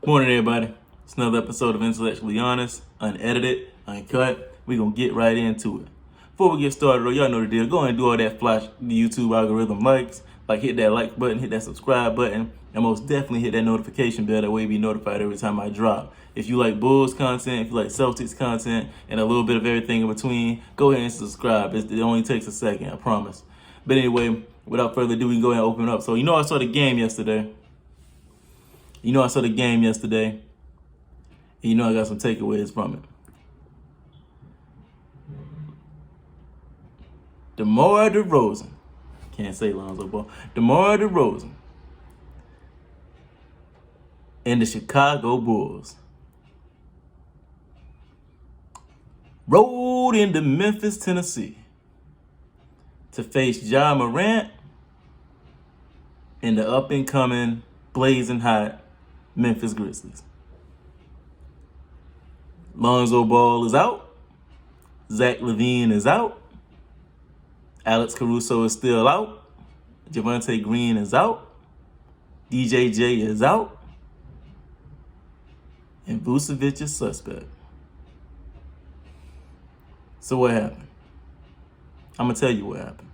Morning, everybody. It's another episode of Intellectually Honest, unedited, uncut. We're going to get right into it. Before we get started, though, y'all know the deal. Go ahead and do all that flash the YouTube algorithm likes. Like, hit that like button, hit that subscribe button, and most definitely hit that notification bell. That way you be notified every time I drop. If you like Bulls content, if you like Celtics content, and a little bit of everything in between, go ahead and subscribe. It only takes a second, I promise. But anyway, without further ado, we can go ahead and open it up. So, I saw the game yesterday. And I got some takeaways from it. DeMar DeRozan. Can't say Lonzo Ball. DeMar DeRozan. And the Chicago Bulls rode into Memphis, Tennessee to face Ja Morant and the up-and-coming, blazing hot Memphis Grizzlies. Lonzo Ball is out. Zach LaVine is out. Alex Caruso is still out. Javonte Green is out. DJJ is out. And Vucevic is suspect. So what happened? I'm going to tell you what happened.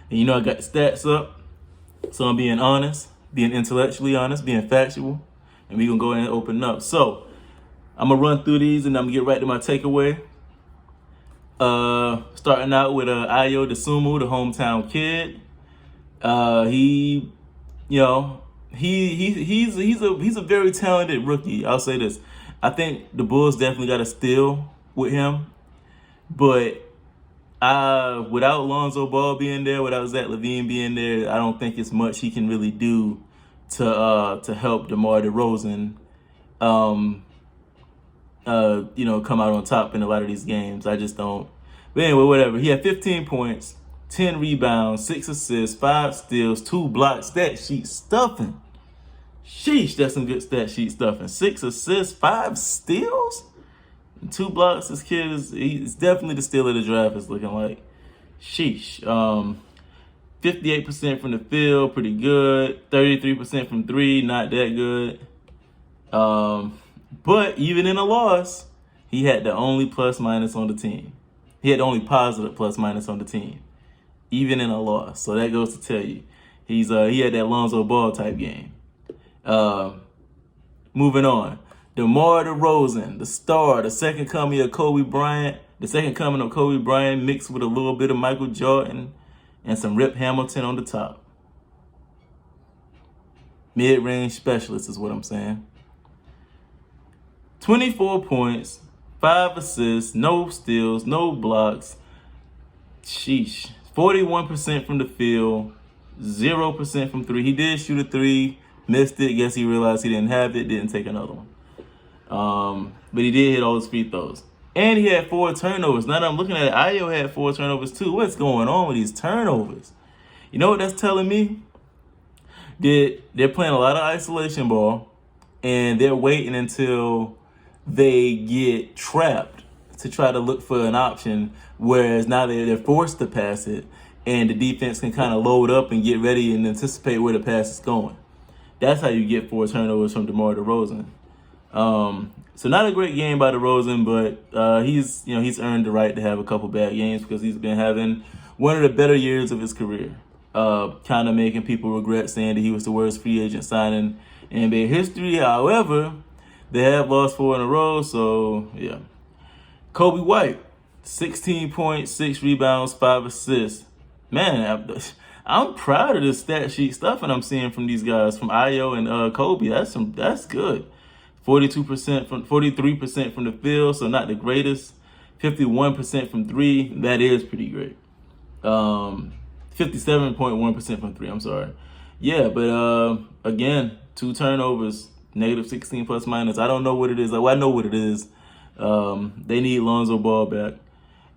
And I got the stats up. So I'm being honest, being intellectually honest, being factual. And we're going to go ahead and open up. So I'm going to run through these and I'm going to get right to my takeaway. Starting out with Ayo Dosunmu, the hometown kid. He's a very talented rookie. I'll say this. I think the Bulls definitely got a steal with him. But without Lonzo Ball being there, without Zach LaVine being there, I don't think it's much he can really do to help DeMar DeRozan come out on top in a lot of these games. I just don't. But anyway, whatever. He had 15 points, 10 rebounds, 6 assists, 5 steals, 2 blocks. Stat sheet stuffing. Sheesh, that's some good stat sheet stuffing. 6 assists, 5 steals, and 2 blocks. This kid he's definitely the steal of the draft, it's looking like. Sheesh. 58% from the field, pretty good. 33% from 3, not that good. But even in a loss, he had the only plus minus on the team. He had the only positive plus minus on the team, even in a loss. So that goes to tell you, he had that Lonzo Ball type game. Moving on, DeMar DeRozan, the star, the second coming of Kobe Bryant, mixed with a little bit of Michael Jordan and some Rip Hamilton on the top. Mid-range specialist is what I'm saying. 24 points, 5 assists, no steals, no blocks. Sheesh. 41% from the field, 0% from 3. He did shoot a 3, missed it. Guess he realized he didn't have it, didn't take another one. But he did hit all his free throws. And he had 4 turnovers. Now that I'm looking at it, Ayo had 4 turnovers too. What's going on with these turnovers? You know what that's telling me? They're playing a lot of isolation ball, and they're waiting until they get trapped to try to look for an option, whereas now they're forced to pass it, and the defense can kind of load up and get ready and anticipate where the pass is going. That's how you get 4 turnovers from DeMar DeRozan. So not a great game by DeRozan, but he's earned the right to have a couple bad games because he's been having one of the better years of his career. Kind of making people regret saying that he was the worst free agent signing in NBA history. However, they have lost 4 in a row, so yeah. Kobe White, 16 points, 6 rebounds, 5 assists. Man, I'm proud of the stat sheet stuff and I'm seeing from these guys, from Ayo and Kobe. That's good. 43% from the field, so not the greatest. 51% from 3, that is pretty great. 57.1% from 3, I'm sorry. Yeah, but again, 2 turnovers, -16 plus minus. I don't know what it is. I know what it is. They need Lonzo Ball back.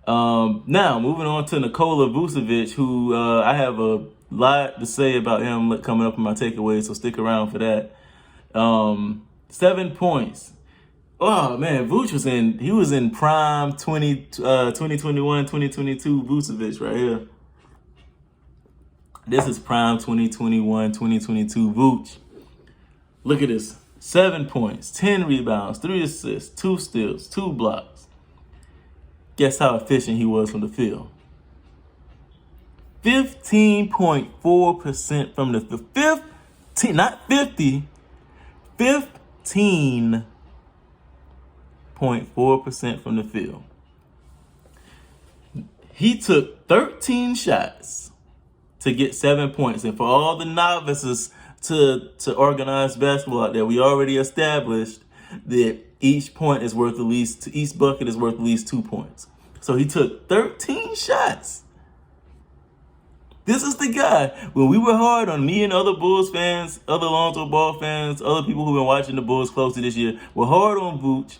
Now, moving on to Nikola Vucevic, who I have a lot to say about him coming up in my takeaways, so stick around for that. 7 points. Oh, man, Vuce was in prime 2021, 2022 Vucevic right here. This is prime 2021, 2022 Vuce. Look at this. 7 points, 10 rebounds, 3 assists, 2 steals, 2 blocks. Guess how efficient he was from the field? 15.4% from the field. 15, not 50, 15.4% from the field. He took 13 shots to get 7 points. And for all the novices to organize basketball out there, we already established that each bucket is worth at least 2 points. So he took 13 shots. This is the guy. When we were hard on me and other Bulls fans, other Lonzo Ball fans, other people who've been watching the Bulls closely this year, were hard on Vooch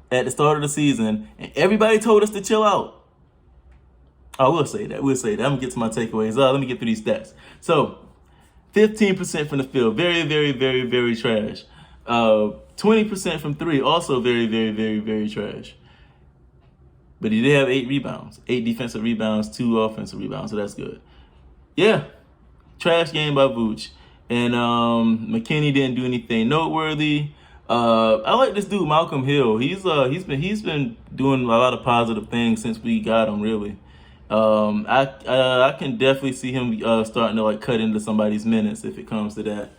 at the start of the season, and everybody told us to chill out. I will say that. I'm going to get to my takeaways. Let me get through these stats. So, 15% from the field. Very, very, very, very trash. 20% from 3. Also very, very, very, very trash. But he did have 8 rebounds. 8 defensive rebounds, 2 offensive rebounds. So that's good. Yeah. Trash game by Vooch. And McKinney didn't do anything noteworthy. I like this dude, Malcolm Hill. He's been doing a lot of positive things since we got him, really. I can definitely see him starting to cut into somebody's minutes if it comes to that.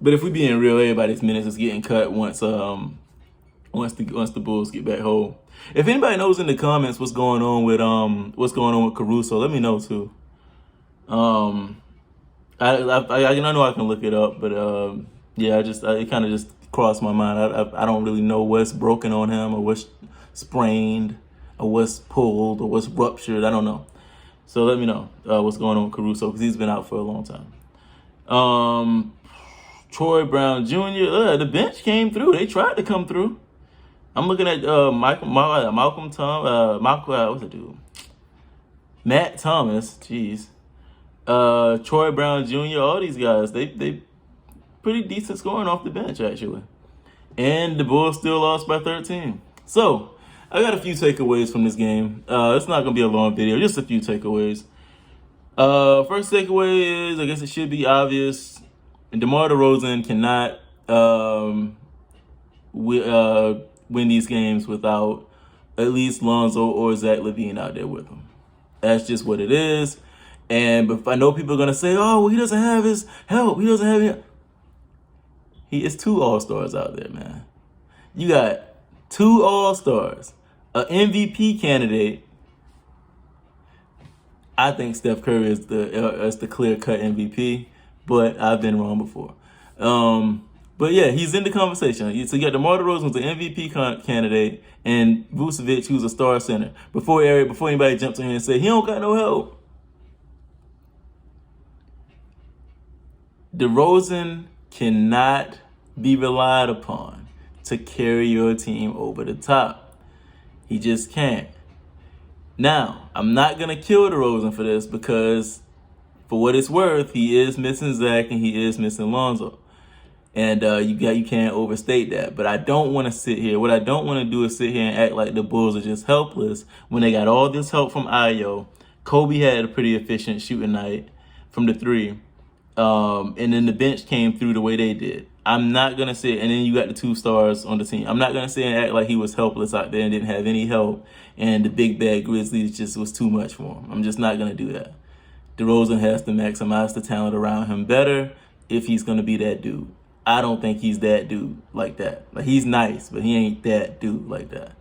But if we being real, everybody's minutes is getting cut once the Bulls get back home. If anybody knows in the comments what's going on with Caruso, let me know too. I know I can look it up, but it kind of just crossed my mind. I don't really know what's broken on him or what's sprained, or what's pulled, or what's ruptured. I don't know. So let me know what's going on with Caruso, because he's been out for a long time. Troy Brown Jr., the bench came through. They tried to come through. I'm looking at Malcolm Tom, what's the dude? Matt Thomas, jeez. Troy Brown Jr., all these guys, they pretty decent scoring off the bench, actually. And the Bulls still lost by 13. So, I got a few takeaways from this game. It's not going to be a long video, just a few takeaways. First takeaway is, I guess it should be obvious, DeMar DeRozan cannot win these games without at least Lonzo or Zach LaVine out there with him. That's just what it is. And I know people are going to say, oh, well, he doesn't have his help. He doesn't have it. He is 2 All-Stars out there, man. You got 2 All-Stars. An MVP candidate. I think Steph Curry is the clear-cut MVP, but I've been wrong before. But yeah, he's in the conversation. So you got DeMar DeRozan, who's the MVP candidate, and Vucevic, who's a star center. Before anybody jumps in here and say he don't got no help, DeRozan cannot be relied upon to carry your team over the top. He just can't. Now, I'm not going to kill DeRozan for this, because for what it's worth, he is missing Zach and he is missing Lonzo. And you can't overstate that. But I don't want to sit here. What I don't want to do is sit here and act like the Bulls are just helpless when they got all this help from Ayo. Kobe had a pretty efficient shooting night from the 3. And then the bench came through the way they did. I'm not going to sit, and then you got the 2 stars on the team. I'm not going to sit and act like he was helpless out there and didn't have any help, and the big bad Grizzlies just was too much for him. I'm just not going to do that. DeRozan has to maximize the talent around him better if he's going to be that dude. I don't think he's that dude like that. Like, he's nice, but he ain't that dude like that.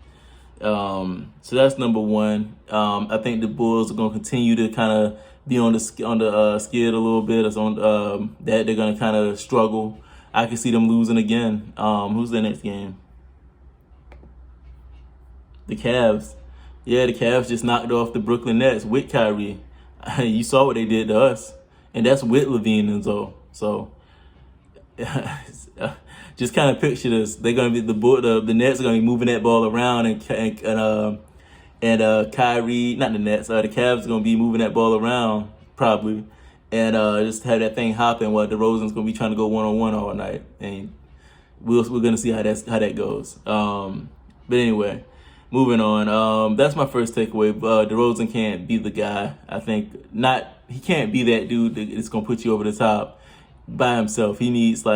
So that's number 1. I think the Bulls are going to continue to kind of be on the skid a little bit. It's on that they're going to kind of struggle. I can see them losing again. Who's the next game? The Cavs. Yeah, the Cavs just knocked off the Brooklyn Nets with Kyrie. You saw what they did to us, and that's with LaVine and Zoe. So just kind of picture this. They're gonna be the Nets are gonna be moving that ball around, and Kyrie, not the Nets, the Cavs are gonna be moving that ball around probably, and just have that thing hopping while DeRozan's gonna be trying to go 1-on-1 all night, and we're gonna see how that goes. But anyway, moving on. That's my first takeaway. DeRozan can't be the guy. I think he can't be that dude that's gonna put you over the top by himself. He needs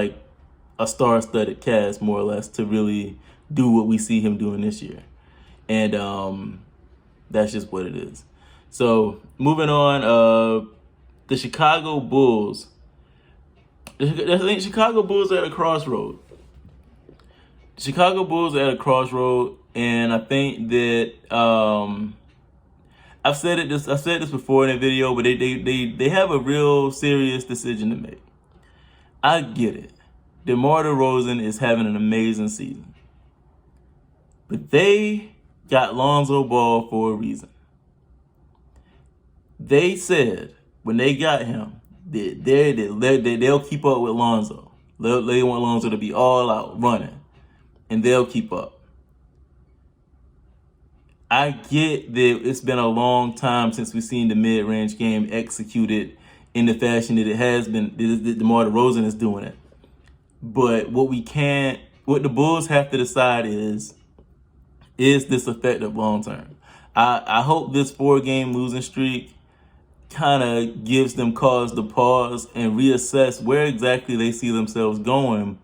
a star-studded cast, more or less, to really do what we see him doing this year. And that's just what it is. So moving on, the Chicago Bulls. I think Chicago Bulls are at a crossroad. Chicago Bulls are at a crossroad, and I think that I've said this before in a video, but they have a real serious decision to make. I get it. DeMar DeRozan is having an amazing season, but they got Lonzo Ball for a reason. They said when they got him that they'll keep up with Lonzo. They want Lonzo to be all out running, and they'll keep up. I get that it's been a long time since we've seen the mid-range game executed in the fashion that it has been. That DeMar DeRozan is doing it. But what the Bulls have to decide is this effective long term? I hope this 4-game losing streak kind of gives them cause to pause and reassess where exactly they see themselves going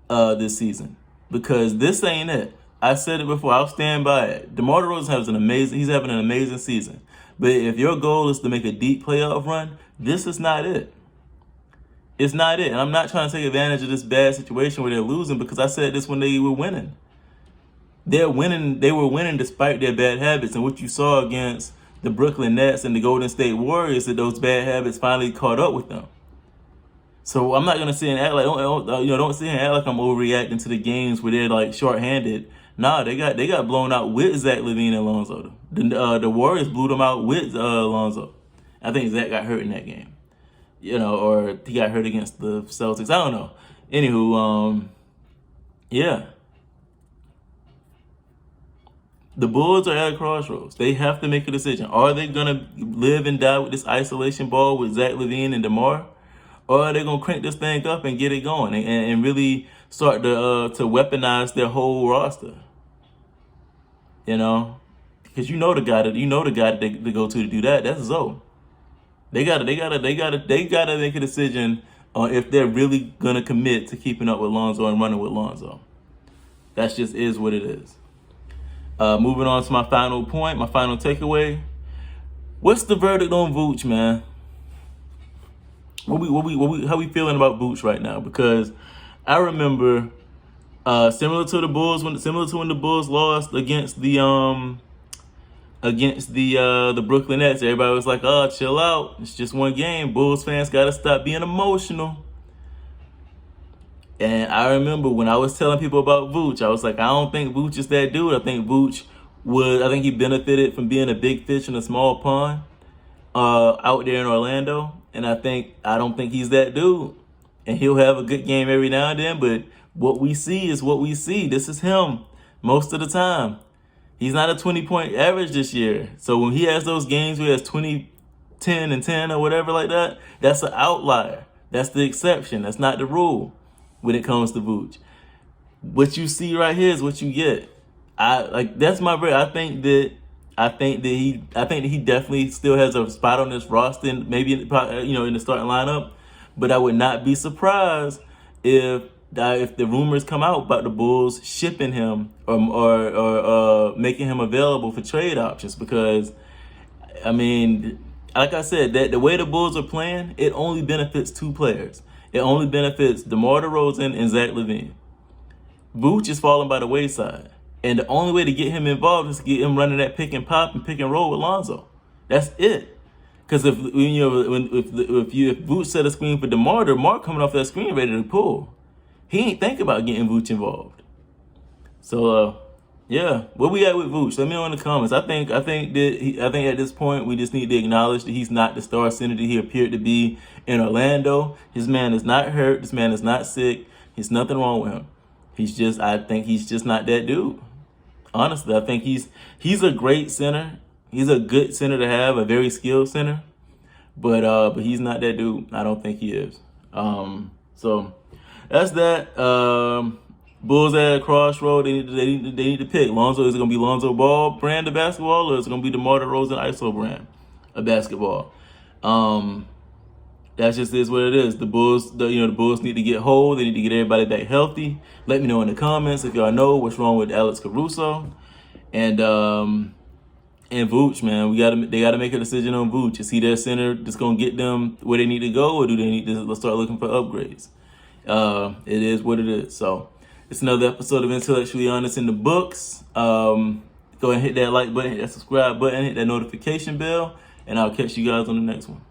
this season. Because this ain't it. I said it before. I'll stand by it. DeMar DeRozan he's having an amazing season. But if your goal is to make a deep playoff run, this is not it. It's not it. And I'm not trying to take advantage of this bad situation where they're losing, because I said this when they were winning. They're winning. They were winning despite their bad habits. And what you saw against the Brooklyn Nets and the Golden State Warriors, that those bad habits finally caught up with them. So I'm not gonna sit and act like don't sit and act like I'm overreacting to the games where they're like shorthanded. Nah, they got blown out with Zach LaVine and Lonzo. The Warriors blew them out with Lonzo. I think Zach got hurt in that game, or he got hurt against the Celtics. I don't know. Anywho, yeah. The Bulls are at a crossroads. They have to make a decision. Are they gonna live and die with this isolation ball with Zach LaVine and DeMar? Or are they gonna crank this thing up and get it going and really start to weaponize their whole roster? Because the guy to go to do that. That's Zoe. They gotta make a decision on if they're really gonna commit to keeping up with Lonzo and running with Lonzo. That just is what it is. Moving on to my final point, my final takeaway. What's the verdict on Vooch, man? How we feeling about Vooch right now? Because I remember similar to when the Bulls lost against the Brooklyn Nets, everybody was like, "Oh, chill out. It's just one game. Bulls fans gotta stop being emotional." And I remember when I was telling people about Vooch, I was like, I don't think Vooch is that dude. I think he benefited from being a big fish in a small pond out there in Orlando. And I don't think he's that dude. And he'll have a good game every now and then, but what we see is what we see. This is him most of the time. He's not a 20-point average this year. So when he has those games where he has 20, 10, and 10 or whatever like that, that's an outlier. That's the exception. That's not the rule when it comes to Vooch. What you see right here is what you get. That's my break. I think that he definitely still has a spot on this roster, and maybe in the starting lineup. But I would not be surprised if the rumors come out about the Bulls shipping him or making him available for trade options. Because like I said, that the way the Bulls are playing, it only benefits two players. It only benefits DeMar DeRozan and Zach LaVine. Vooch is falling by the wayside. And the only way to get him involved is to get him running that pick and pop and pick and roll with Lonzo. That's it. Because if Vooch set a screen for DeMar coming off that screen ready to pull. He ain't think about getting Vooch involved. So yeah, where we at with Vooch? Let me know in the comments. I think at this point we just need to acknowledge that he's not the star center that he appeared to be in Orlando. His man is not hurt. This man is not sick. There's nothing wrong with him. I think he's just not that dude. Honestly, I think he's a great center. He's a good center to have, a very skilled center. But he's not that dude. I don't think he is. So that's that. Bulls at a crossroad. They need to pick. Lonzo, is it gonna be Lonzo Ball brand of basketball, or is it gonna be DeMar DeRozan ISO brand of basketball? That's just is what it is. The Bulls, the Bulls need to get whole. They need to get everybody back healthy. Let me know in the comments if y'all know what's wrong with Alex Caruso and Vooch, man. They gotta make a decision on Vooch. Is he their center that's gonna get them where they need to go, or do they need to start looking for upgrades? It is what it is. So it's another episode of Intellectually Honest in the books. Go ahead and hit that like button, hit that subscribe button, hit that notification bell, and I'll catch you guys on the next one.